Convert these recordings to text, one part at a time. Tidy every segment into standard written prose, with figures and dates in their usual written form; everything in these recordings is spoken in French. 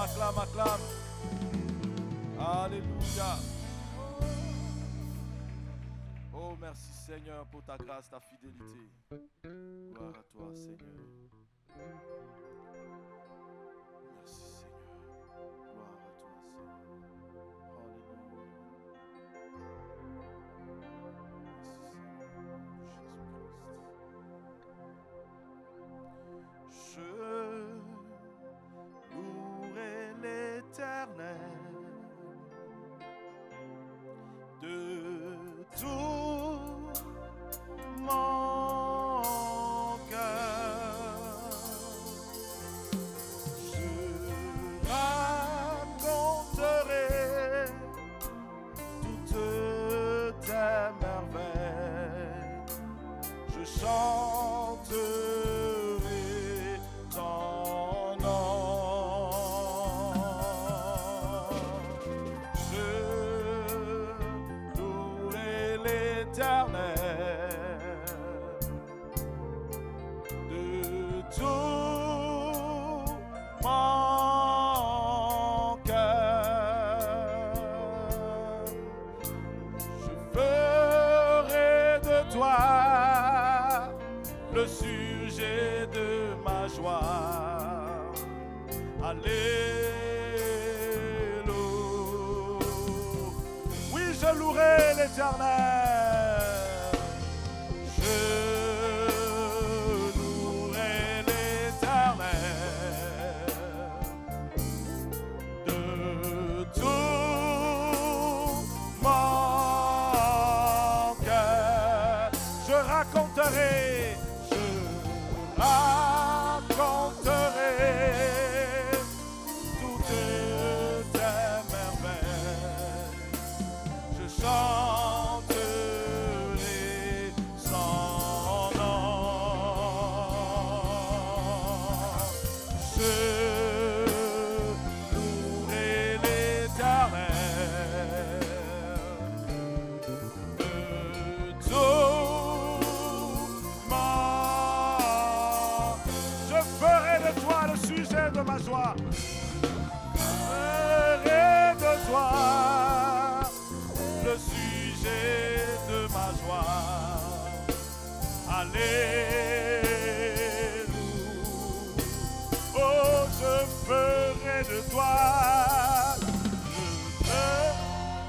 acclame, acclame. Alléluia. Oh, merci Seigneur pour ta grâce, ta fidélité. Gloire à toi, Seigneur. Merci Seigneur. Gloire à toi, Seigneur. Alléluia. Merci Seigneur. Je louerai l'Éternel de tout mon cœur. Je raconterai toutes tes merveilles. Je chanterai ton nom. Je louerai l'Éternel de tout mon cœur. Je ferai de toi le sujet de ma joie. Alléluia. Oui, je louerai l'Éternel. Je louerai l'Éternel de tout mon cœur. Je raconterai toutes tes merveilles. Je chanterai son nom. Je louerai l'Éternel de tout mon. Je ferai de toi le sujet de ma joie. Je ferai de toi le sujet de ma joie. Alléluia. Oh, je ferai de toi. Je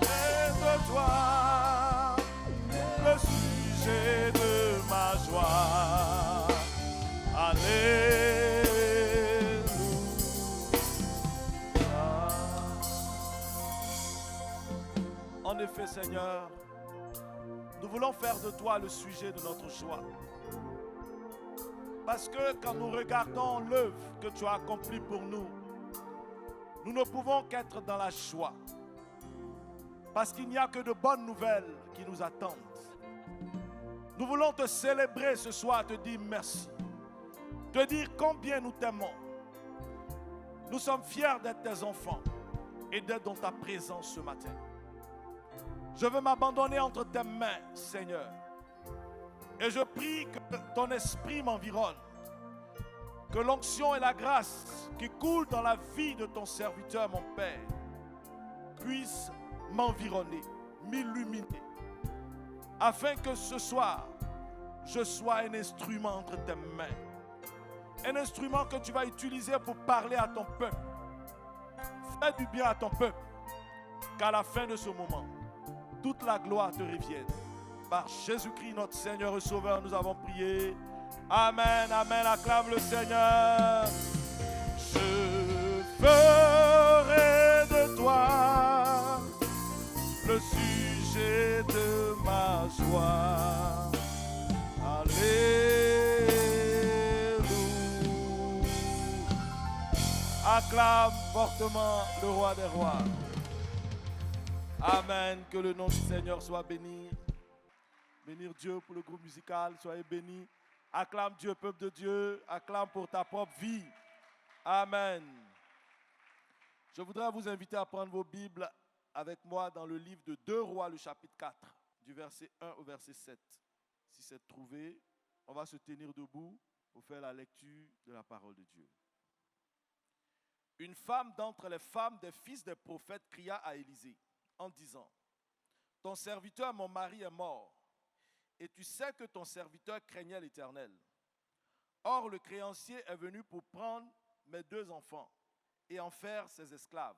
ferai de toi le sujet de ma joie. Alléluia. En effet, Seigneur, nous voulons faire de toi le sujet de notre joie. Parce que quand nous regardons l'œuvre que tu as accomplie pour nous, nous ne pouvons qu'être dans la joie. Parce qu'il n'y a que de bonnes nouvelles qui nous attendent. Nous voulons te célébrer ce soir, te dire merci. Te dire combien nous t'aimons. Nous sommes fiers d'être tes enfants et d'être dans ta présence ce matin. Je veux m'abandonner entre tes mains, Seigneur. Et je prie que ton esprit m'environne. Que l'onction et la grâce qui coulent dans la vie de ton serviteur, mon Père, puissent m'environner, m'illuminer. Afin que ce soir, je sois un instrument entre tes mains. Un instrument que tu vas utiliser pour parler à ton peuple. Fais du bien à ton peuple. Qu'à la fin de ce moment, toute la gloire te revienne. Par Jésus-Christ, notre Seigneur et Sauveur, nous avons prié. Amen, amen, acclame le Seigneur. Je ferai de toi le sujet de ma joie. Alléluia. Acclame fortement le roi des rois. Amen, que le nom du Seigneur soit béni. Bénir Dieu pour le groupe musical, soyez bénis. Acclame Dieu, peuple de Dieu, acclame pour ta propre vie. Amen. Je voudrais vous inviter à prendre vos Bibles avec moi dans le livre de 2 Rois, le chapitre 4, du verset 1 au verset 7. Si c'est trouvé, on va se tenir debout pour faire la lecture de la parole de Dieu. Une femme d'entre les femmes des fils des prophètes cria à Élisée en disant, ton serviteur, mon mari, est mort, et tu sais que ton serviteur craignait l'Éternel. Or, le créancier est venu pour prendre mes 2 enfants et en faire ses esclaves.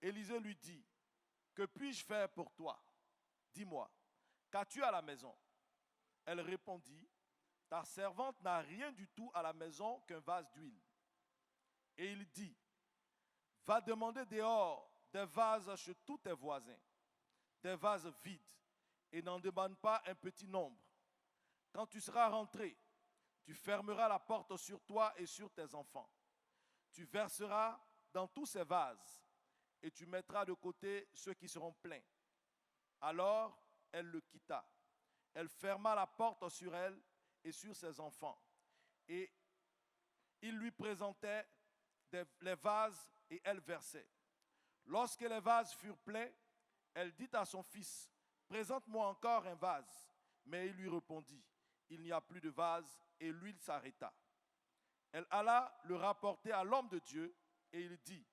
Élisée lui dit, que puis-je faire pour toi? Dis-moi, qu'as-tu à la maison? Elle répondit, ta servante n'a rien du tout à la maison qu'un vase d'huile. Et il dit, va demander dehors des vases chez tous tes voisins, des vases vides, et n'en demande pas un petit nombre. Quand tu seras rentré, tu fermeras la porte sur toi et sur tes enfants. Tu verseras dans tous ces vases, et tu mettras de côté ceux qui seront pleins. Alors, elle le quitta. Elle ferma la porte sur elle et sur ses enfants. Et il lui présentait les vases et elle versait. Lorsque les vases furent pleins, elle dit à son fils, présente-moi encore un vase. Mais il lui répondit, il n'y a plus de vase, et l'huile s'arrêta. Elle alla le rapporter à l'homme de Dieu et il dit,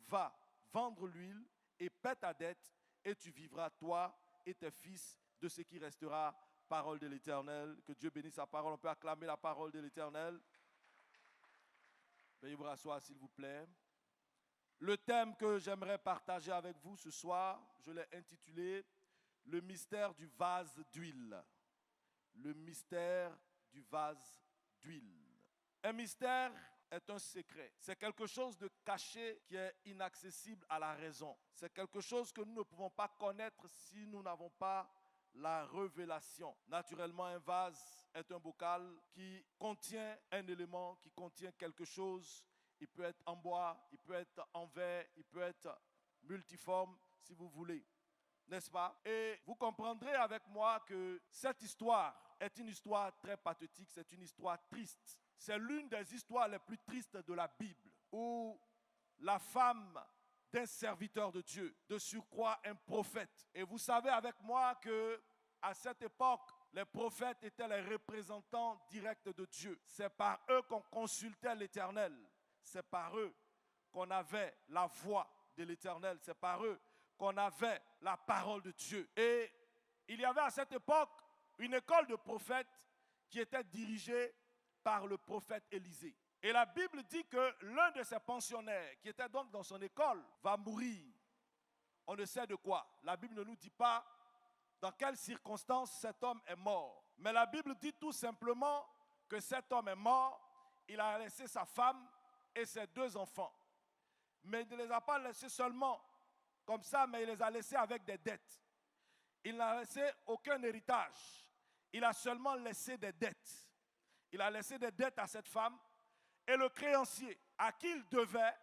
va vendre l'huile et paie ta dette et tu vivras toi et tes fils de ce qui restera. Parole de l'Éternel. Que Dieu bénisse sa parole. On peut acclamer la parole de l'Éternel. Veuillez vous rasseoir s'il vous plaît. Le thème que j'aimerais partager avec vous ce soir, je l'ai intitulé « Le mystère du vase d'huile ». Le mystère du vase d'huile. Un mystère est un secret. C'est quelque chose de caché qui est inaccessible à la raison. C'est quelque chose que nous ne pouvons pas connaître si nous n'avons pas la révélation. Naturellement, un vase est un bocal qui contient un élément, qui contient quelque chose. Il peut être en bois, il peut être en verre, il peut être multiforme si vous voulez. N'est-ce pas? Et vous comprendrez avec moi que cette histoire est une histoire très pathétique, c'est une histoire triste. C'est l'une des histoires les plus tristes de la Bible, où la femme d'un serviteur de Dieu, de surcroît un prophète. Et vous savez avec moi que à cette époque, les prophètes étaient les représentants directs de Dieu. C'est par eux qu'on consultait l'Éternel. C'est par eux qu'on avait la voix de l'Éternel. C'est par eux qu'on avait la parole de Dieu. Et il y avait à cette époque une école de prophètes qui était dirigée par le prophète Élisée. Et la Bible dit que l'un de ses pensionnaires, qui était donc dans son école, va mourir. On ne sait de quoi. La Bible ne nous dit pas dans quelles circonstances cet homme est mort. Mais la Bible dit tout simplement que cet homme est mort. Il a laissé sa femme et ses 2 enfants. Mais il ne les a pas laissés seulement comme ça, mais il les a laissés avec des dettes. Il n'a laissé aucun héritage. Il a seulement laissé des dettes. Il a laissé des dettes à cette femme. Et le créancier à qui il devait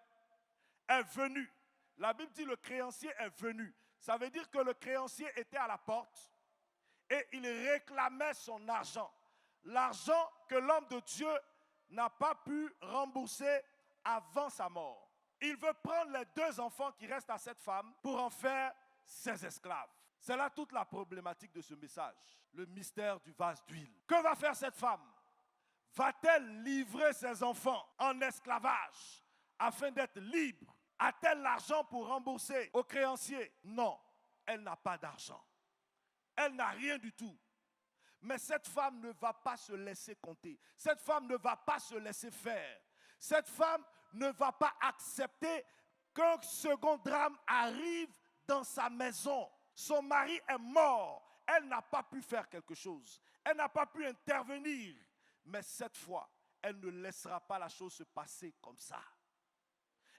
est venu. La Bible dit le créancier est venu. Ça veut dire que le créancier était à la porte et il réclamait son argent. L'argent que l'homme de Dieu n'a pas pu rembourser avant sa mort. Il veut prendre les 2 enfants qui restent à cette femme pour en faire ses esclaves. C'est là toute la problématique de ce message. Le mystère du vase d'huile. Que va faire cette femme? Va-t-elle livrer ses enfants en esclavage afin d'être libre? A-t-elle l'argent pour rembourser au créancier? Non, elle n'a pas d'argent. Elle n'a rien du tout. Mais cette femme ne va pas se laisser compter. Cette femme ne va pas se laisser faire. Cette femme ne va pas accepter qu'un second drame arrive dans sa maison. Son mari est mort. Elle n'a pas pu faire quelque chose. Elle n'a pas pu intervenir. Mais cette fois, elle ne laissera pas la chose se passer comme ça.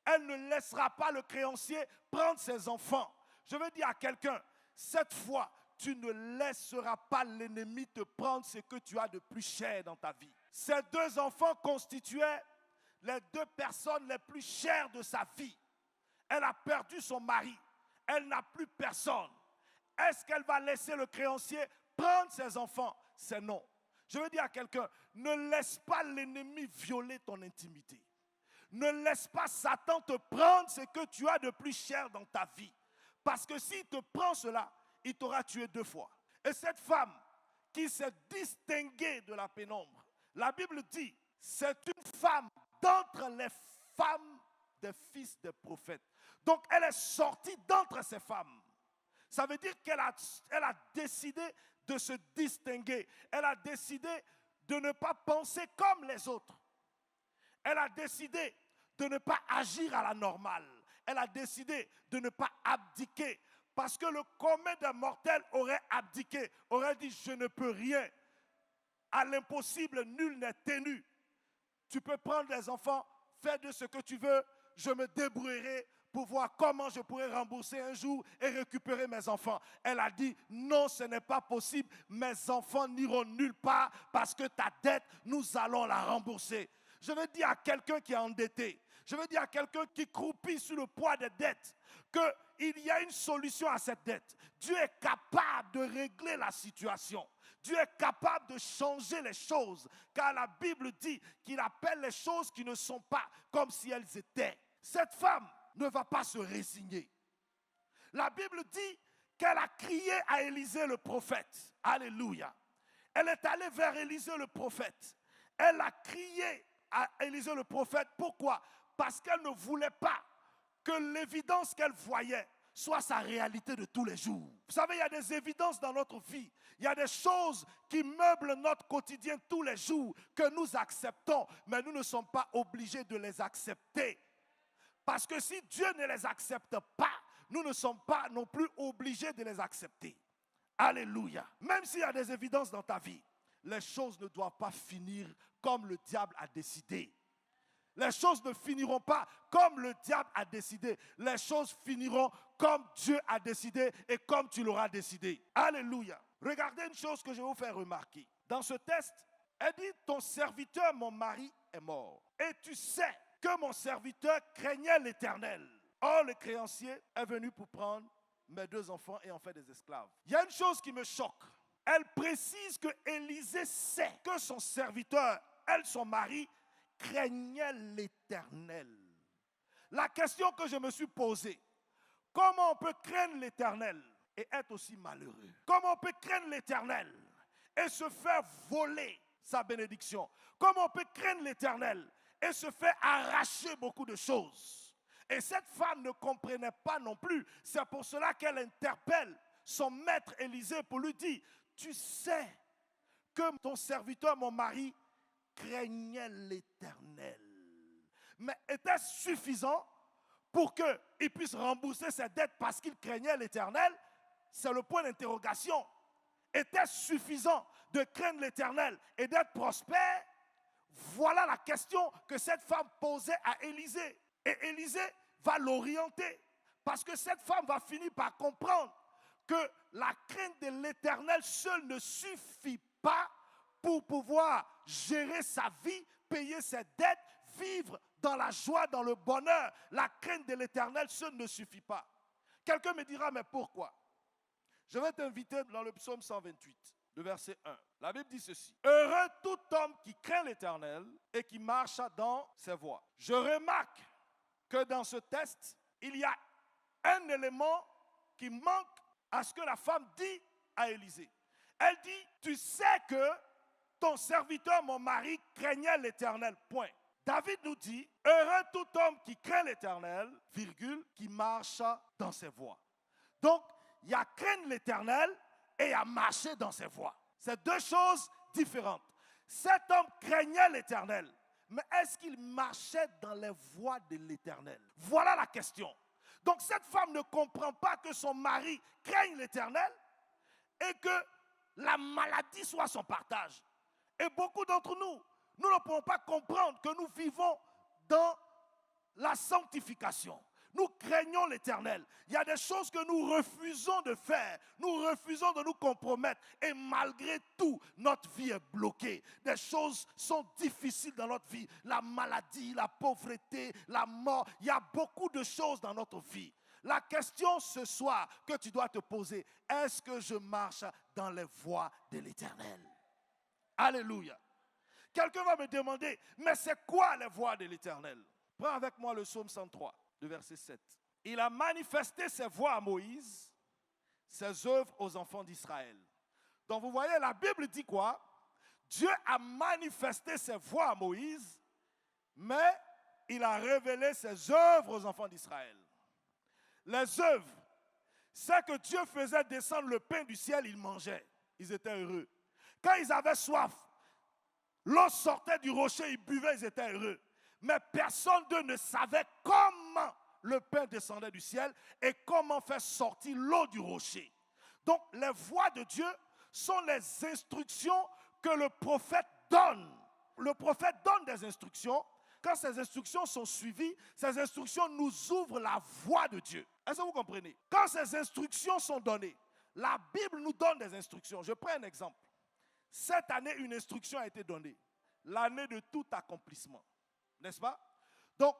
Elle ne laissera pas le créancier prendre ses enfants. Je veux dire à quelqu'un, cette fois, tu ne laisseras pas l'ennemi te prendre ce que tu as de plus cher dans ta vie. Ces 2 enfants constituaient les 2 personnes les plus chères de sa vie. Elle a perdu son mari. Elle n'a plus personne. Est-ce qu'elle va laisser le créancier prendre ses enfants? C'est non. Je veux dire à quelqu'un, ne laisse pas l'ennemi violer ton intimité. Ne laisse pas Satan te prendre ce que tu as de plus cher dans ta vie. Parce que s'il te prend cela, il t'aura tué 2 fois. Et cette femme qui s'est distinguée de la pénombre, la Bible dit, c'est une femme d'entre les femmes des fils des prophètes. Donc, elle est sortie d'entre ces femmes. Ça veut dire qu'elle a décidé de se distinguer. Elle a décidé de ne pas penser comme les autres. Elle a décidé de ne pas agir à la normale. Elle a décidé de ne pas abdiquer. Parce que le commun des mortels aurait abdiqué, aurait dit « je ne peux rien ». À l'impossible, nul n'est tenu. Tu peux prendre les enfants, faire de ce que tu veux, je me débrouillerai pour voir comment je pourrais rembourser un jour et récupérer mes enfants. Elle a dit, non, ce n'est pas possible, mes enfants n'iront nulle part parce que ta dette, nous allons la rembourser. Je veux dire à quelqu'un qui est endetté, je veux dire à quelqu'un qui croupit sous le poids des dettes, qu'il y a une solution à cette dette. Dieu est capable de régler la situation. Dieu est capable de changer les choses, car la Bible dit qu'il appelle les choses qui ne sont pas comme si elles étaient. Cette femme ne va pas se résigner. La Bible dit qu'elle a crié à Élisée le prophète. Alléluia. Elle est allée vers Élisée le prophète. Elle a crié à Élisée le prophète. Pourquoi? Parce qu'elle ne voulait pas que l'évidence qu'elle voyait soit sa réalité de tous les jours. Vous savez, il y a des évidences dans notre vie. Il y a des choses qui meublent notre quotidien tous les jours que nous acceptons, mais nous ne sommes pas obligés de les accepter. Parce que si Dieu ne les accepte pas, nous ne sommes pas non plus obligés de les accepter. Alléluia. Même s'il y a des évidences dans ta vie, les choses ne doivent pas finir comme le diable a décidé. Les choses ne finiront pas comme le diable a décidé. Les choses finiront comme Dieu a décidé et comme tu l'auras décidé. Alléluia. Regardez une chose que je vais vous faire remarquer. Dans ce texte, elle dit, ton serviteur, mon mari, est mort. Et tu sais que mon serviteur craignait l'Éternel. Or, le créancier est venu pour prendre mes 2 enfants et en faire des esclaves. Il y a une chose qui me choque. Elle précise que Élisée sait que son serviteur, elle, son mari, craignait l'Éternel. La question que je me suis posée, comment on peut craindre l'Éternel et être aussi malheureux? Comment on peut craindre l'Éternel et se faire voler sa bénédiction? Comment on peut craindre l'Éternel et se faire arracher beaucoup de choses? Et cette femme ne comprenait pas non plus. C'est pour cela qu'elle interpelle son maître Élisée pour lui dire, tu sais que ton serviteur, mon mari, craignait l'Éternel. Mais était-ce suffisant pour qu'il puisse rembourser ses dettes parce qu'il craignait l'Éternel? C'est le point d'interrogation. Était-ce suffisant de craindre l'Éternel et d'être prospère? Voilà la question que cette femme posait à Élisée. Et Élisée va l'orienter parce que cette femme va finir par comprendre que la crainte de l'Éternel seule ne suffit pas pour pouvoir gérer sa vie, payer ses dettes, vivre dans la joie, dans le bonheur. La crainte de l'Éternel seule ne suffit pas. Quelqu'un me dira, mais pourquoi? Je vais t'inviter dans le psaume 128, le verset 1. La Bible dit ceci. Heureux tout homme qui craint l'Éternel et qui marche dans ses voies. Je remarque que dans ce texte, il y a un élément qui manque à ce que la femme dit à Élisée. Elle dit, tu sais que ton serviteur, mon mari, craignait l'Éternel. Point. David nous dit, heureux tout homme qui craint l'Éternel, virgule, qui marche dans ses voies. Donc, il y a craindre l'Éternel et il y a marcher dans ses voies. C'est 2 choses différentes. Cet homme craignait l'Éternel, mais est-ce qu'il marchait dans les voies de l'Éternel? Voilà la question. Donc, cette femme ne comprend pas que son mari craigne l'Éternel et que la maladie soit son partage. Et beaucoup d'entre nous, nous ne pouvons pas comprendre que nous vivons dans la sanctification. Nous craignons l'Éternel. Il y a des choses que nous refusons de faire. Nous refusons de nous compromettre. Et malgré tout, notre vie est bloquée. Des choses sont difficiles dans notre vie. La maladie, la pauvreté, la mort. Il y a beaucoup de choses dans notre vie. La question ce soir que tu dois te poser, est-ce que je marche dans les voies de l'Éternel? Alléluia. Quelqu'un va me demander, mais c'est quoi les voies de l'Éternel? Prends avec moi le psaume 103, le verset 7. Il a manifesté ses voies à Moïse, ses œuvres aux enfants d'Israël. Donc vous voyez, la Bible dit quoi? Dieu a manifesté ses voies à Moïse, mais il a révélé ses œuvres aux enfants d'Israël. Les œuvres, c'est que Dieu faisait descendre le pain du ciel, ils mangeaient. Ils étaient heureux. Quand ils avaient soif, l'eau sortait du rocher, ils buvaient, ils étaient heureux. Mais personne d'eux ne savait comment le pain descendait du ciel et comment faire sortir l'eau du rocher. Donc, les voies de Dieu sont les instructions que le prophète donne. Le prophète donne des instructions. Quand ces instructions sont suivies, ces instructions nous ouvrent la voie de Dieu. Est-ce que vous comprenez? Quand ces instructions sont données, la Bible nous donne des instructions. Je prends un exemple. Cette année, une instruction a été donnée. L'année de tout accomplissement. N'est-ce pas? Donc,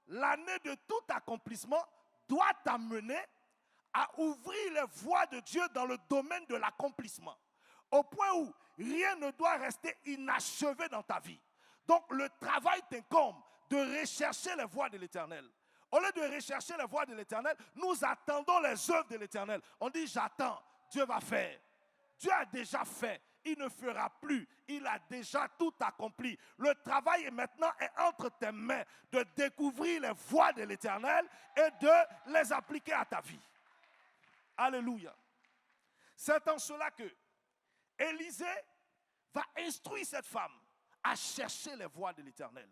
l'année de tout accomplissement doit t'amener à ouvrir les voies de Dieu dans le domaine de l'accomplissement. Au point où rien ne doit rester inachevé dans ta vie. Donc, le travail t'incombe de rechercher les voies de l'Éternel. Au lieu de rechercher les voies de l'Éternel, nous attendons les œuvres de l'Éternel. On dit, j'attends, Dieu va faire. Dieu a déjà fait, il ne fera plus. Il a déjà tout accompli. Le travail est maintenant entre tes mains de découvrir les voies de l'Éternel et de les appliquer à ta vie. Alléluia. C'est en cela que Élisée va instruire cette femme à chercher les voies de l'Éternel.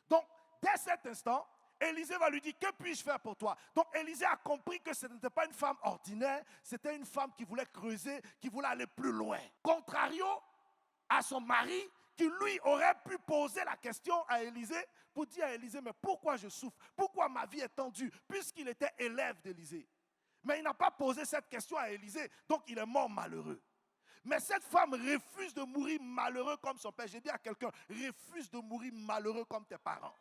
Donc, dès cet instant, Élisée va lui dire, que puis-je faire pour toi? Donc, Élisée a compris que ce n'était pas une femme ordinaire, c'était une femme qui voulait creuser, qui voulait aller plus loin. Contrario à son mari, qui lui aurait pu poser la question à Élisée, pour dire à Élisée, mais pourquoi je souffre? Pourquoi ma vie est tendue? Puisqu'il était élève d'Élisée. Mais il n'a pas posé cette question à Élisée, donc il est mort malheureux. Mais cette femme refuse de mourir malheureux comme son père. J'ai dit à quelqu'un, refuse de mourir malheureux comme tes parents.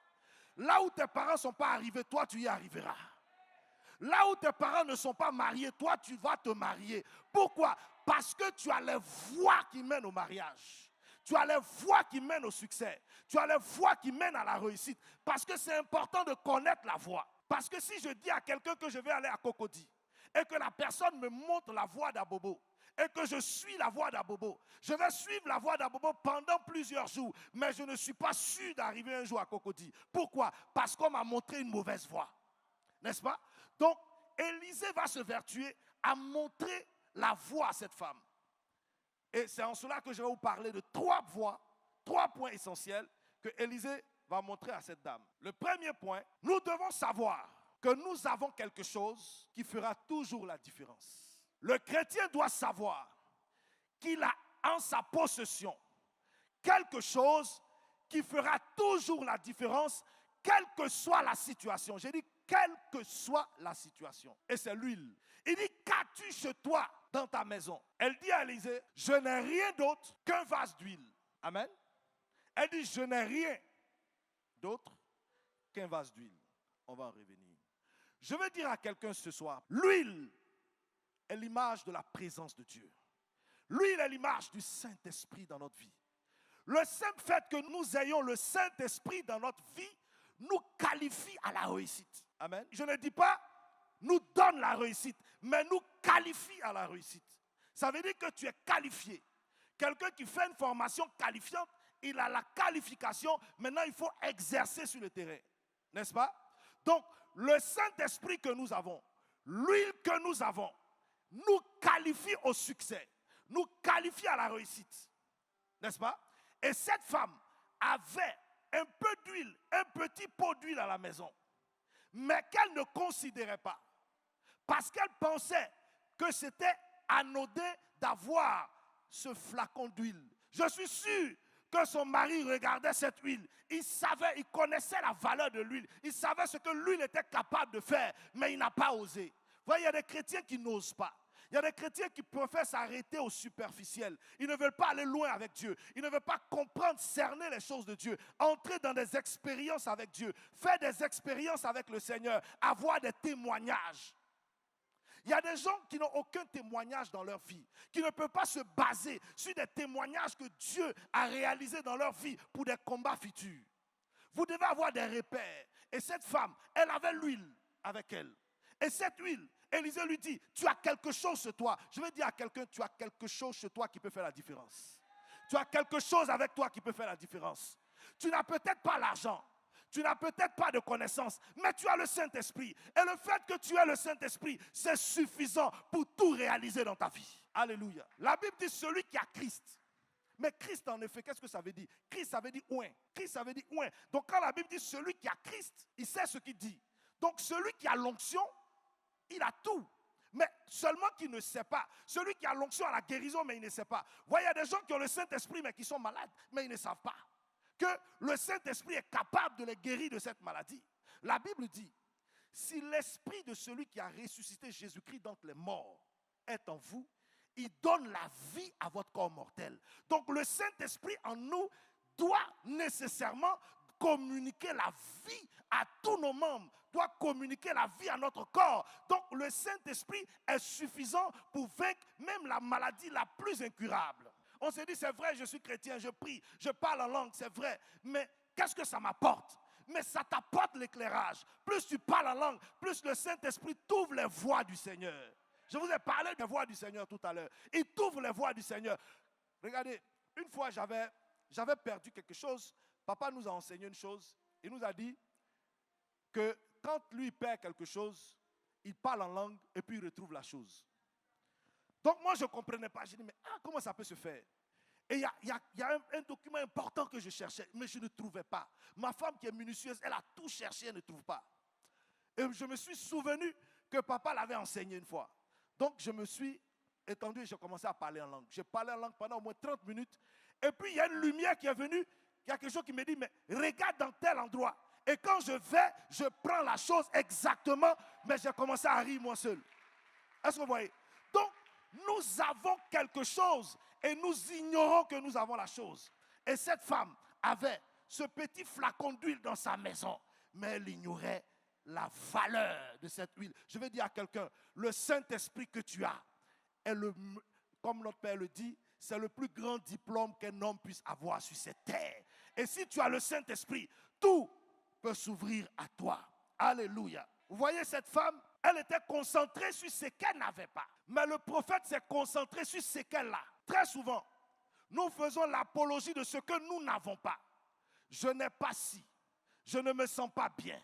Là où tes parents ne sont pas arrivés, toi tu y arriveras. Là où tes parents ne sont pas mariés, toi tu vas te marier. Pourquoi? Parce que tu as les voies qui mènent au mariage. Tu as les voies qui mènent au succès. Tu as les voies qui mènent à la réussite. Parce que c'est important de connaître la voie. Parce que si je dis à quelqu'un que je vais aller à Cocody et que la personne me montre la voie d'Abobo, et que je suis la voie d'Abobo. Je vais suivre la voie d'Abobo pendant plusieurs jours, mais je ne suis pas sûr d'arriver un jour à Cocody. Pourquoi? Parce qu'on m'a montré une mauvaise voie. N'est-ce pas? Donc, Élisée va se vertuer à montrer la voie à cette femme. Et c'est en cela que je vais vous parler de trois voies, trois points essentiels que Élisée va montrer à cette dame. Le premier point, nous devons savoir que nous avons quelque chose qui fera toujours la différence. Le chrétien doit savoir qu'il a en sa possession quelque chose qui fera toujours la différence, quelle que soit la situation. J'ai dit, quelle que soit la situation. Et c'est l'huile. Il dit, qu'as-tu chez toi dans ta maison? Elle dit à Élisée, je n'ai rien d'autre qu'un vase d'huile. Amen. Elle dit, je n'ai rien d'autre qu'un vase d'huile. On va en revenir. Je veux dire à quelqu'un ce soir, l'huile est l'image de la présence de Dieu. L'huile est l'image du Saint-Esprit dans notre vie. Le simple fait que nous ayons le Saint-Esprit dans notre vie nous qualifie à la réussite. Amen. Je ne dis pas nous donne la réussite, mais nous qualifie à la réussite. Ça veut dire que tu es qualifié. Quelqu'un qui fait une formation qualifiante, il a la qualification, maintenant il faut exercer sur le terrain. N'est-ce pas? Donc, le Saint-Esprit que nous avons, l'huile que nous avons, nous qualifie au succès, nous qualifie à la réussite. N'est-ce pas? Et cette femme avait un peu d'huile, un petit pot d'huile à la maison, mais qu'elle ne considérait pas. Parce qu'elle pensait que c'était anodin d'avoir ce flacon d'huile. Je suis sûr que son mari regardait cette huile. Il savait, il connaissait la valeur de l'huile. Il savait ce que l'huile était capable de faire, mais il n'a pas osé. Vous voyez, il y a des chrétiens qui n'osent pas. Il y a des chrétiens qui préfèrent s'arrêter au superficiel. Ils ne veulent pas aller loin avec Dieu. Ils ne veulent pas comprendre, cerner les choses de Dieu. Entrer dans des expériences avec Dieu. Faire des expériences avec le Seigneur. Avoir des témoignages. Il y a des gens qui n'ont aucun témoignage dans leur vie. Qui ne peuvent pas se baser sur des témoignages que Dieu a réalisés dans leur vie pour des combats futurs. Vous devez avoir des repères. Et cette femme, elle avait l'huile avec elle. Et cette huile, Élisée lui dit, tu as quelque chose chez toi. Je vais dire à quelqu'un, tu as quelque chose chez toi qui peut faire la différence. Tu as quelque chose avec toi qui peut faire la différence. Tu n'as peut-être pas l'argent. tu n'as peut-être pas de connaissances, mais tu as le Saint-Esprit. Et le fait que tu aies le Saint-Esprit, c'est suffisant pour tout réaliser dans ta vie. Alléluia. La Bible dit celui qui a Christ. Mais Christ, en effet, qu'est-ce que ça veut dire? Christ, ça veut dire oint. Christ, ça veut dire oint. Donc, quand la Bible dit celui qui a Christ, il sait ce qu'il dit. Donc, celui qui a l'onction, il a tout. Mais seulement qu'il ne sait pas. Celui qui a l'onction a la guérison, mais il ne sait pas. Vous voyez, il y a des gens qui ont le Saint-Esprit, mais qui sont malades, mais ils ne savent pas que le Saint-Esprit est capable de les guérir de cette maladie. La Bible dit, si l'esprit de celui qui a ressuscité Jésus-Christ d'entre les morts est en vous, il donne la vie à votre corps mortel. Donc le Saint-Esprit en nous doit nécessairement communiquer la vie à tous nos membres, doit communiquer la vie à notre corps. Donc le Saint-Esprit est suffisant pour vaincre même la maladie la plus incurable. On se dit, c'est vrai, je suis chrétien, je prie, je parle en langue, c'est vrai. Mais qu'est-ce que ça m'apporte? Mais ça t'apporte l'éclairage. Plus tu parles en langue, plus le Saint-Esprit t'ouvre les voies du Seigneur. Je vous ai parlé des voies du Seigneur tout à l'heure. Il t'ouvre les voies du Seigneur. Regardez, une fois j'avais perdu quelque chose. Papa nous a enseigné une chose. Il nous a dit que quand lui perd quelque chose, il parle en langue et puis il retrouve la chose. Donc moi je ne comprenais pas. J'ai dit, mais comment ça peut se faire? Et il y a un document important que je cherchais, mais je ne trouvais pas. Ma femme qui est minutieuse, elle a tout cherché, elle ne trouve pas. Et je me suis souvenu que papa l'avait enseigné une fois. Donc je me suis étendu et j'ai commencé à parler en langue. J'ai parlé en langue pendant au moins 30 minutes. Et puis il y a une lumière qui est venue. Il y a quelque chose qui me dit, mais regarde dans tel endroit. Et quand je vais, je prends la chose exactement, mais j'ai commencé à rire moi seul. Est-ce que vous voyez? Donc, nous avons quelque chose et nous ignorons que nous avons la chose. Et cette femme avait ce petit flacon d'huile dans sa maison, mais elle ignorait la valeur de cette huile. Je vais dire à quelqu'un, le Saint-Esprit que tu as, est comme notre Père le dit, c'est le plus grand diplôme qu'un homme puisse avoir sur cette terre. Et si tu as le Saint-Esprit, tout peut s'ouvrir à toi. Alléluia. Vous voyez cette femme, elle était concentrée sur ce qu'elle n'avait pas. Mais le prophète s'est concentré sur ce qu'elle a. Très souvent, nous faisons l'apologie de ce que nous n'avons pas. Je n'ai pas ci. Je ne me sens pas bien.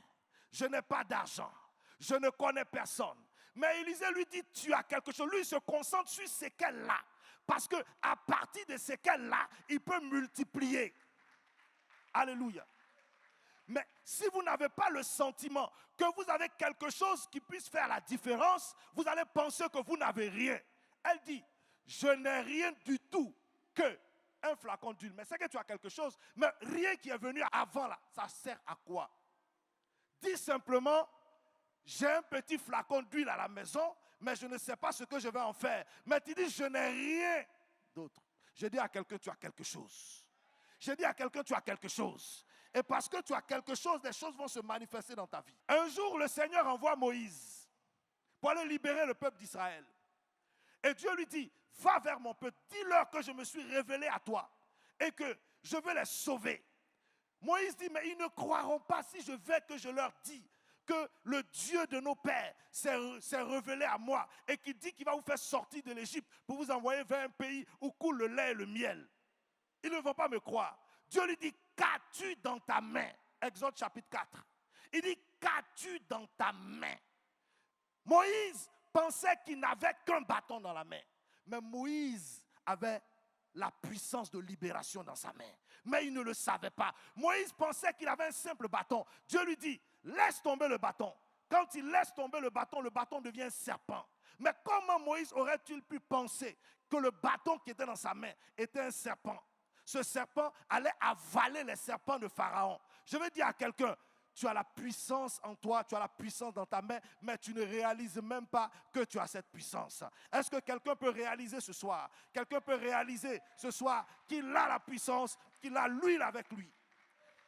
Je n'ai pas d'argent. Je ne connais personne. Mais Élisée lui dit, tu as quelque chose. Lui, il se concentre sur ce qu'elle a. Parce qu'à partir de ce qu'elle a, il peut multiplier. Alléluia. Mais si vous n'avez pas le sentiment que vous avez quelque chose qui puisse faire la différence, vous allez penser que vous n'avez rien. Elle dit, je n'ai rien du tout que un flacon d'huile. Mais c'est que tu as quelque chose, mais rien qui est venu avant là, ça sert à quoi? Dis simplement, j'ai un petit flacon d'huile à la maison, mais je ne sais pas ce que je vais en faire. Mais tu dis, je n'ai rien d'autre. Je dis à quelqu'un, tu as quelque chose. Je dis à quelqu'un, tu as quelque chose. Et parce que tu as quelque chose, des choses vont se manifester dans ta vie. Un jour, le Seigneur envoie Moïse pour aller libérer le peuple d'Israël. Et Dieu lui dit, va vers mon peuple, dis-leur que je me suis révélé à toi et que je veux les sauver. Moïse dit, mais ils ne croiront pas si je vais que je leur dis que le Dieu de nos pères s'est révélé à moi et qui dit qu'il va vous faire sortir de l'Égypte pour vous envoyer vers un pays où coule le lait et le miel. Ils ne vont pas me croire. Dieu lui dit, qu'as-tu dans ta main? Exode chapitre 4. Il dit, qu'as-tu dans ta main? Moïse pensait qu'il n'avait qu'un bâton dans la main. Mais Moïse avait la puissance de libération dans sa main. Mais il ne le savait pas. Moïse pensait qu'il avait un simple bâton. Dieu lui dit, laisse tomber le bâton. Quand il laisse tomber le bâton devient un serpent. Mais comment Moïse aurait-il pu penser que le bâton qui était dans sa main était un serpent? Ce serpent allait avaler les serpents de Pharaon. Je veux dire à quelqu'un, tu as la puissance en toi, tu as la puissance dans ta main, mais tu ne réalises même pas que tu as cette puissance. Est-ce que quelqu'un peut réaliser ce soir? Quelqu'un peut réaliser ce soir qu'il a la puissance, qu'il a l'huile avec lui,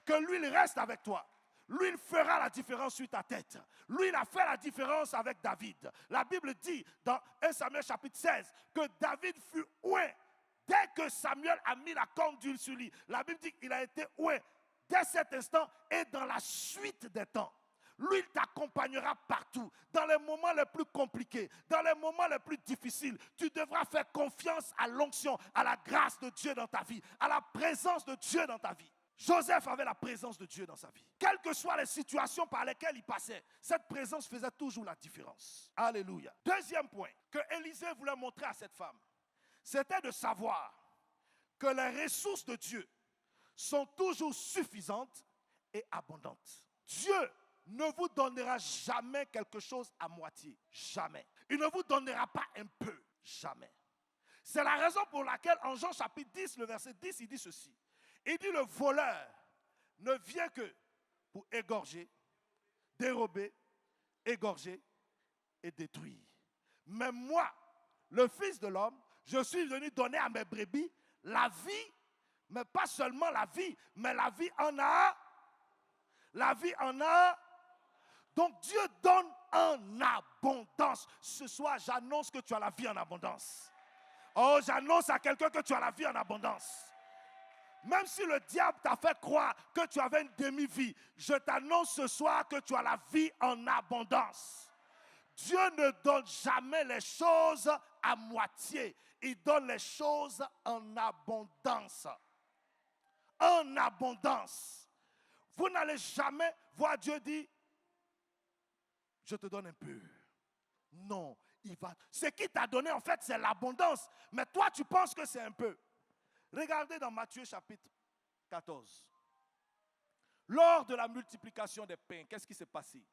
que l'huile reste avec toi. L'huile fera la différence sur ta tête. L'huile a fait la différence avec David. La Bible dit dans 1 Samuel chapitre 16 que David fut oint. Dès que Samuel a mis la corne d'huile sur lui, la Bible dit qu'il a été oint. Dès cet instant et dans la suite des temps, l'huile t'accompagnera partout. Dans les moments les plus compliqués, dans les moments les plus difficiles, tu devras faire confiance à l'onction, à la grâce de Dieu dans ta vie, à la présence de Dieu dans ta vie. Joseph avait la présence de Dieu dans sa vie. Quelles que soient les situations par lesquelles il passait, cette présence faisait toujours la différence. Alléluia. Deuxième point que Élisée voulait montrer à cette femme, c'était de savoir que les ressources de Dieu sont toujours suffisantes et abondantes. Dieu ne vous donnera jamais quelque chose à moitié. Jamais. Il ne vous donnera pas un peu. Jamais. C'est la raison pour laquelle en Jean chapitre 10, le verset 10, il dit ceci. Il dit le voleur ne vient que pour égorger, dérober, égorger et détruire. Mais moi, le Fils de l'homme, je suis venu donner à mes brebis la vie, mais pas seulement la vie, mais la vie en a. La vie en a. Donc Dieu donne en abondance. Ce soir, j'annonce que tu as la vie en abondance. Oh, j'annonce à quelqu'un que tu as la vie en abondance. Même si le diable t'a fait croire que tu avais une demi-vie, je t'annonce ce soir que tu as la vie en abondance. Dieu ne donne jamais les choses à moitié. Il donne les choses en abondance. En abondance. Vous n'allez jamais voir Dieu dire, je te donne un peu. Non, il va. Ce qu'il t'a donné, en fait, c'est l'abondance. Mais toi, tu penses que c'est un peu. Regardez dans Matthieu chapitre 14. Lors de la multiplication des pains, qu'est-ce qui s'est passé?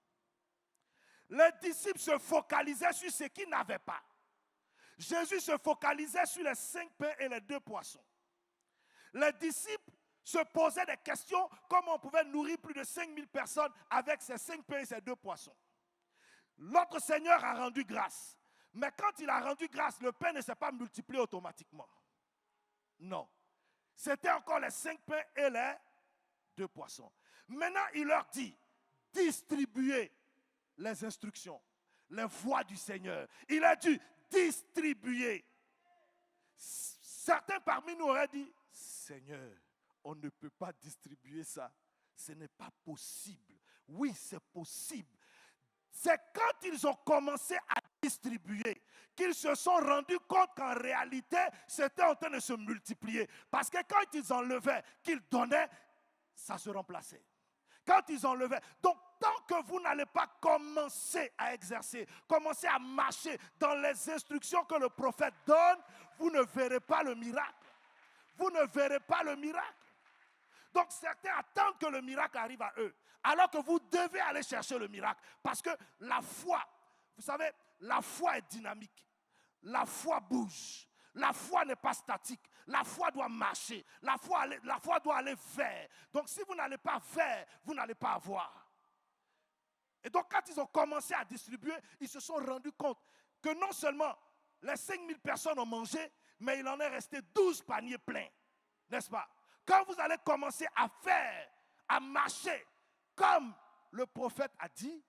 Les disciples se focalisaient sur ce qu'ils n'avaient pas. Jésus se focalisait sur les 5 pains et les 2 poissons. Les disciples se posaient des questions, comment on pouvait nourrir plus de 5000 personnes avec ces 5 pains et ces 2 poissons. Notre Seigneur a rendu grâce. Mais quand il a rendu grâce, le pain ne s'est pas multiplié automatiquement. Non. C'était encore les 5 pains et les 2 poissons. Maintenant, il leur dit, distribuez les instructions, les voies du Seigneur. Il a dit, distribuer. Certains parmi nous auraient dit, Seigneur, on ne peut pas distribuer ça. Ce n'est pas possible. Oui, c'est possible. C'est quand ils ont commencé à distribuer qu'ils se sont rendus compte qu'en réalité, c'était en train de se multiplier. Parce que quand ils enlevaient, qu'ils donnaient, ça se remplaçait. Quand ils enlevaient. Donc, tant que vous n'allez pas commencer à exercer, commencer à marcher dans les instructions que le prophète donne, vous ne verrez pas le miracle. Vous ne verrez pas le miracle. Donc certains attendent que le miracle arrive à eux, alors que vous devez aller chercher le miracle. Parce que la foi, vous savez, la foi est dynamique. La foi bouge. La foi n'est pas statique. La foi doit marcher. La foi doit aller vers. Donc si vous n'allez pas vers, vous n'allez pas avoir. Et donc quand ils ont commencé à distribuer, ils se sont rendus compte que non seulement les 5000 personnes ont mangé, mais il en est resté 12 paniers pleins. N'est-ce pas? Quand vous allez commencer à faire, à marcher comme le prophète a dit,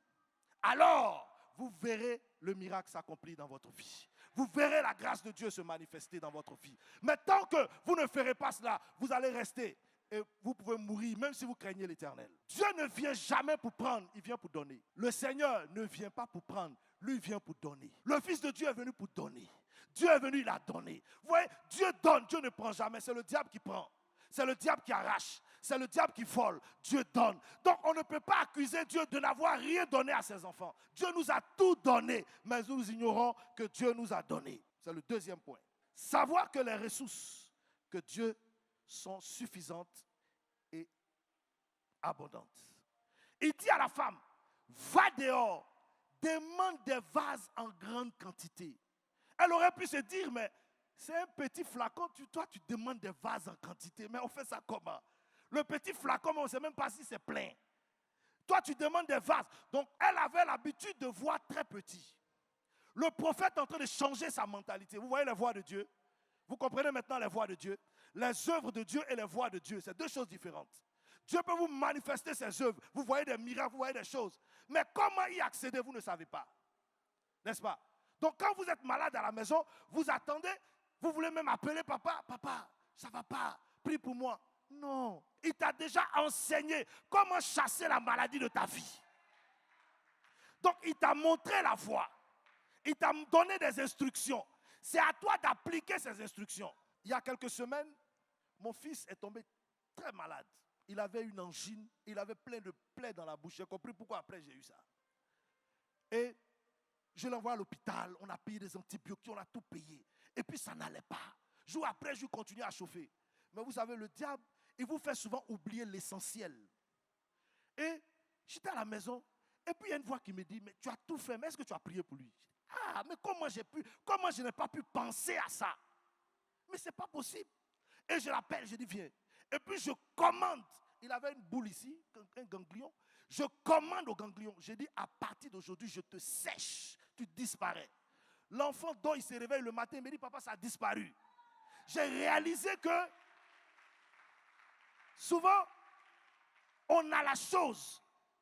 alors vous verrez le miracle s'accomplir dans votre vie. Vous verrez la grâce de Dieu se manifester dans votre vie. Mais tant que vous ne ferez pas cela, vous allez rester et vous pouvez mourir même si vous craignez l'Éternel. Dieu ne vient jamais pour prendre, il vient pour donner. Le Seigneur ne vient pas pour prendre, lui vient pour donner. Le Fils de Dieu est venu pour donner. Dieu est venu, il a donné. Vous voyez, Dieu donne, Dieu ne prend jamais, c'est le diable qui prend. C'est le diable qui arrache. C'est le diable qui vole. Dieu donne. Donc on ne peut pas accuser Dieu de n'avoir rien donné à ses enfants. Dieu nous a tout donné. Mais nous ignorons que Dieu nous a donné. C'est le deuxième point. Savoir que les ressources que Dieu sont suffisantes et abondantes. Il dit à la femme, va dehors, demande des vases en grande quantité. Elle aurait pu se dire, mais c'est un petit flacon, toi tu demandes des vases en quantité, mais on fait ça comment? Le petit flacon, on ne sait même pas si c'est plein. Toi tu demandes des vases. Donc elle avait l'habitude de voir très petit. Le prophète est en train de changer sa mentalité. Vous voyez les voies de Dieu? Vous comprenez maintenant les voies de Dieu? Les œuvres de Dieu et les voies de Dieu, c'est deux choses différentes. Dieu peut vous manifester ses œuvres. Vous voyez des miracles, vous voyez des choses. Mais comment y accéder, vous ne savez pas. N'est-ce pas? Donc quand vous êtes malade à la maison, vous attendez. Vous voulez même appeler papa, papa, ça ne va pas, prie pour moi. Non, il t'a déjà enseigné comment chasser la maladie de ta vie. Donc il t'a montré la voie. Il t'a donné des instructions. C'est à toi d'appliquer ces instructions. Il y a quelques semaines, mon fils est tombé très malade. il avait une angine, il avait plein de plaies dans la bouche. J'ai compris pourquoi après j'ai eu ça. Et je l'envoie à l'hôpital, on a payé des antibiotiques, on a tout payé. Et puis ça n'allait pas. Jour après, je continue à chauffer. Mais vous savez, le diable, il vous fait souvent oublier l'essentiel. Et j'étais à la maison, et puis il y a une voix qui me dit, mais tu as tout fait, mais est-ce que tu as prié pour lui? Ah, mais comment je n'ai pas pu penser à ça? Mais ce n'est pas possible. Et je l'appelle, je dis, viens. Et puis je commande. Il avait une boule ici, un ganglion. Je commande au ganglion. Je dis, à partir d'aujourd'hui, je te sèche. Tu disparais. L'enfant dont il se réveille le matin, il me dit, papa, ça a disparu. J'ai réalisé que souvent, on a la chose,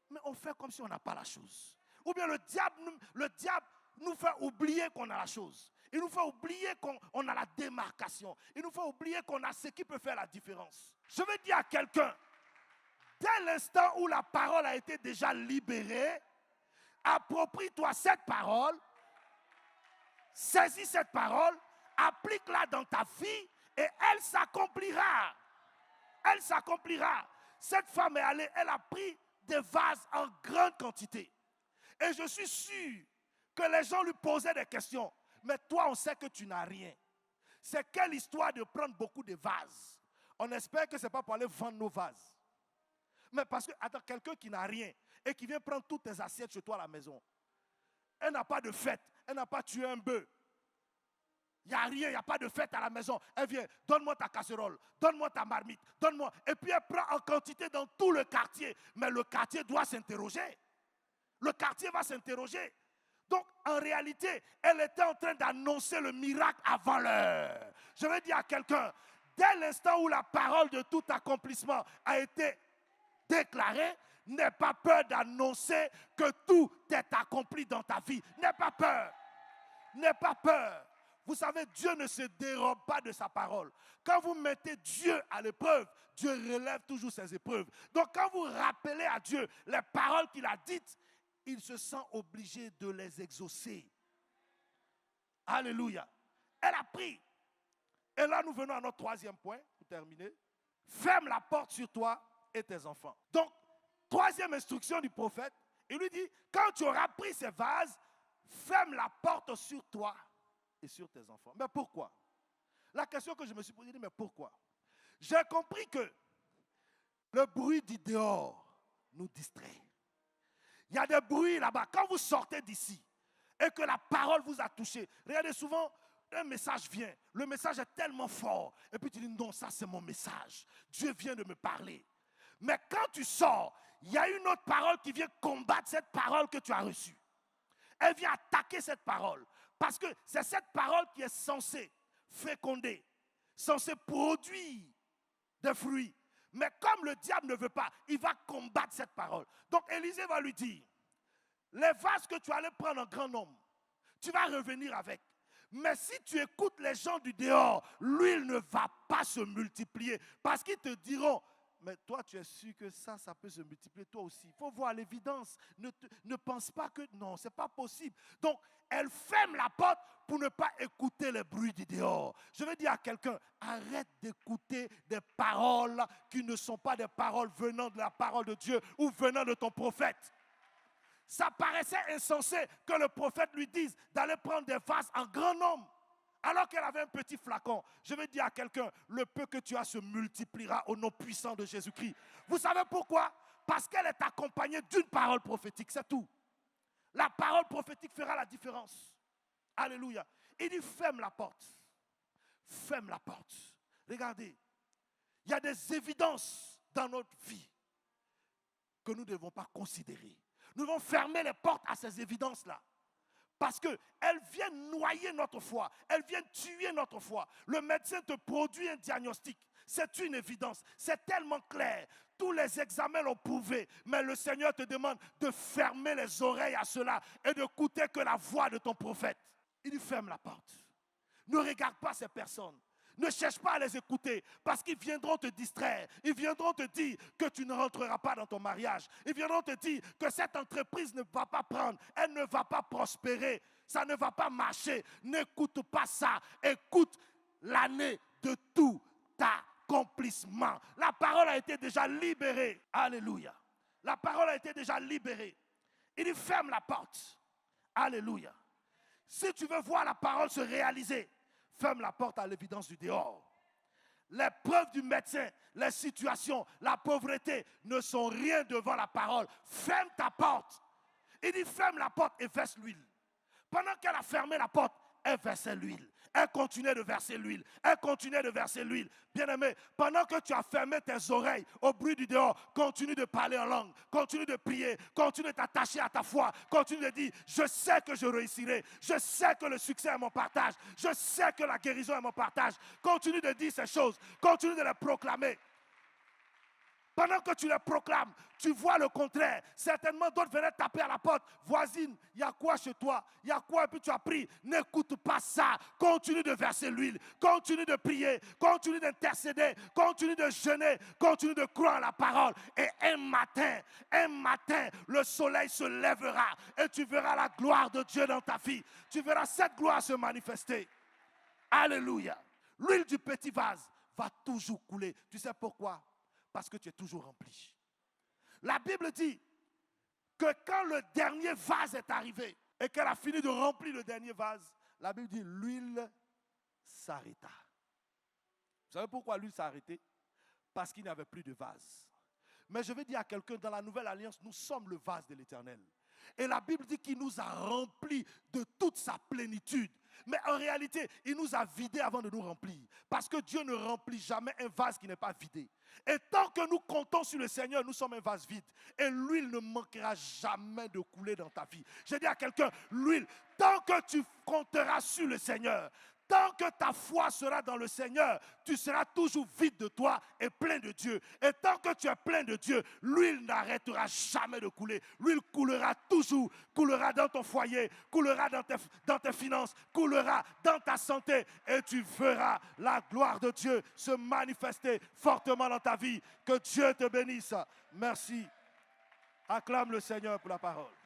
mais on fait comme si on n'a pas la chose. Ou bien le diable nous fait oublier qu'on a la chose. Il nous fait oublier qu'on a la démarcation. Il nous fait oublier qu'on a ce qui peut faire la différence. Je veux dire à quelqu'un, dès l'instant où la parole a été déjà libérée, approprie-toi cette parole, saisis cette parole, applique-la dans ta vie et elle s'accomplira. Elle s'accomplira. Cette femme est allée, elle a pris des vases en grande quantité. Et je suis sûr que les gens lui posaient des questions. Mais toi, on sait que tu n'as rien. C'est quelle histoire de prendre beaucoup de vases? On espère que ce n'est pas pour aller vendre nos vases. Mais parce que, attends, quelqu'un qui n'a rien et qui vient prendre toutes tes assiettes chez toi à la maison, elle n'a pas de fête, elle n'a pas tué un bœuf. Il n'y a rien, il n'y a pas de fête à la maison. Elle vient, donne-moi ta casserole, donne-moi ta marmite, donne-moi. Et puis elle prend en quantité dans tout le quartier. Mais le quartier doit s'interroger. Le quartier va s'interroger. Donc, en réalité, elle était en train d'annoncer le miracle avant l'heure. Je vais dire à quelqu'un, dès l'instant où la parole de tout accomplissement a été déclarée, n'aie pas peur d'annoncer que tout est accompli dans ta vie. N'aie pas peur. N'aie pas peur. Vous savez, Dieu ne se dérobe pas de sa parole. Quand vous mettez Dieu à l'épreuve, Dieu relève toujours ses épreuves. Donc, quand vous rappelez à Dieu les paroles qu'il a dites, il se sent obligé de les exaucer. Alléluia. Elle a pris. Et là, nous venons à notre troisième point, pour terminer. Ferme la porte sur toi et tes enfants. Donc, troisième instruction du prophète, il lui dit, quand tu auras pris ces vases, ferme la porte sur toi et sur tes enfants. Mais pourquoi? La question que je me suis posée, mais pourquoi? J'ai compris que le bruit du dehors nous distrait. Il y a des bruits là-bas. Quand vous sortez d'ici et que la parole vous a touché, regardez souvent, un message vient. Le message est tellement fort. Et puis tu dis, non, ça c'est mon message. Dieu vient de me parler. Mais quand tu sors, il y a une autre parole qui vient combattre cette parole que tu as reçue. Elle vient attaquer cette parole. Parce que c'est cette parole qui est censée féconder, censée produire des fruits. Mais comme le diable ne veut pas, il va combattre cette parole. Donc Élisée va lui dire, les vases que tu allais prendre en grand nombre, tu vas revenir avec. Mais si tu écoutes les gens du dehors, l'huile ne va pas se multiplier. Parce qu'ils te diront, mais toi tu es sûr que ça peut se multiplier toi aussi. Il faut voir l'évidence. Ne pense pas que non, ce n'est pas possible. Donc elle ferme la porte pour ne pas écouter les bruits du dehors. Je veux dire à quelqu'un, arrête d'écouter des paroles qui ne sont pas des paroles venant de la parole de Dieu ou venant de ton prophète. Ça paraissait insensé que le prophète lui dise d'aller prendre des vases en grand nombre. Alors qu'elle avait un petit flacon. Je veux dire à quelqu'un, le peu que tu as se multipliera au nom puissant de Jésus-Christ. Vous savez pourquoi? Parce qu'elle est accompagnée d'une parole prophétique, c'est tout. La parole prophétique fera la différence. Alléluia. Il dit, ferme la porte. Ferme la porte. Regardez, il y a des évidences dans notre vie que nous ne devons pas considérer. Nous devons fermer les portes à ces évidences-là. Parce qu'elles viennent noyer notre foi. Elles viennent tuer notre foi. Le médecin te produit un diagnostic. C'est une évidence. C'est tellement clair. Tous les examens l'ont prouvé. Mais le Seigneur te demande de fermer les oreilles à cela et de n'écouter que la voix de ton prophète. Il dit ferme la porte. Ne regarde pas ces personnes. Ne cherche pas à les écouter parce qu'ils viendront te distraire. Ils viendront te dire que tu ne rentreras pas dans ton mariage. Ils viendront te dire que cette entreprise ne va pas prendre. Elle ne va pas prospérer. Ça ne va pas marcher. N'écoute pas ça. Écoute l'année de tout ta accomplissement. La parole a été déjà libérée. Alléluia. La parole a été déjà libérée. Il dit ferme la porte. Alléluia. Si tu veux voir la parole se réaliser, ferme la porte à l'évidence du dehors. Les preuves du médecin, les situations, la pauvreté ne sont rien devant la parole. Ferme ta porte. Il dit ferme la porte et verse l'huile. Pendant qu'elle a fermé la porte, elle versait l'huile. Elle continuait de verser l'huile. Elle continuait de verser l'huile. Bien-aimé, pendant que tu as fermé tes oreilles au bruit du dehors, continue de parler en langue, continue de prier, continue de t'attacher à ta foi, continue de dire, je sais que je réussirai, je sais que le succès est mon partage, je sais que la guérison est mon partage. Continue de dire ces choses, continue de les proclamer. Pendant que tu les proclames, tu vois le contraire. Certainement, d'autres venaient taper à la porte. Voisine, il y a quoi chez toi? Il y a quoi? Et puis tu as pris. N'écoute pas ça. Continue de verser l'huile. Continue de prier. Continue d'intercéder. Continue de jeûner. Continue de croire à la parole. Et un matin, le soleil se lèvera. Et tu verras la gloire de Dieu dans ta vie. Tu verras cette gloire se manifester. Alléluia. L'huile du petit vase va toujours couler. Tu sais pourquoi? Parce que tu es toujours rempli. La Bible dit que quand le dernier vase est arrivé et qu'elle a fini de remplir le dernier vase, la Bible dit l'huile s'arrêta. Vous savez pourquoi l'huile s'est arrêtée? Parce qu'il n'y avait plus de vase. Mais je vais dire à quelqu'un, dans la nouvelle alliance, nous sommes le vase de l'Éternel. Et la Bible dit qu'il nous a remplis de toute sa plénitude. Mais en réalité, il nous a vidés avant de nous remplir. Parce que Dieu ne remplit jamais un vase qui n'est pas vidé. Et tant que nous comptons sur le Seigneur, nous sommes un vase vide. Et l'huile ne manquera jamais de couler dans ta vie. Je dis à quelqu'un, l'huile, tant que tu compteras sur le Seigneur, tant que ta foi sera dans le Seigneur, tu seras toujours vide de toi et plein de Dieu. Et tant que tu es plein de Dieu, l'huile n'arrêtera jamais de couler. L'huile coulera toujours, coulera dans ton foyer, coulera dans tes finances, coulera dans ta santé. Et tu verras la gloire de Dieu se manifester fortement dans ta vie. Que Dieu te bénisse. Merci. Acclame le Seigneur pour la parole.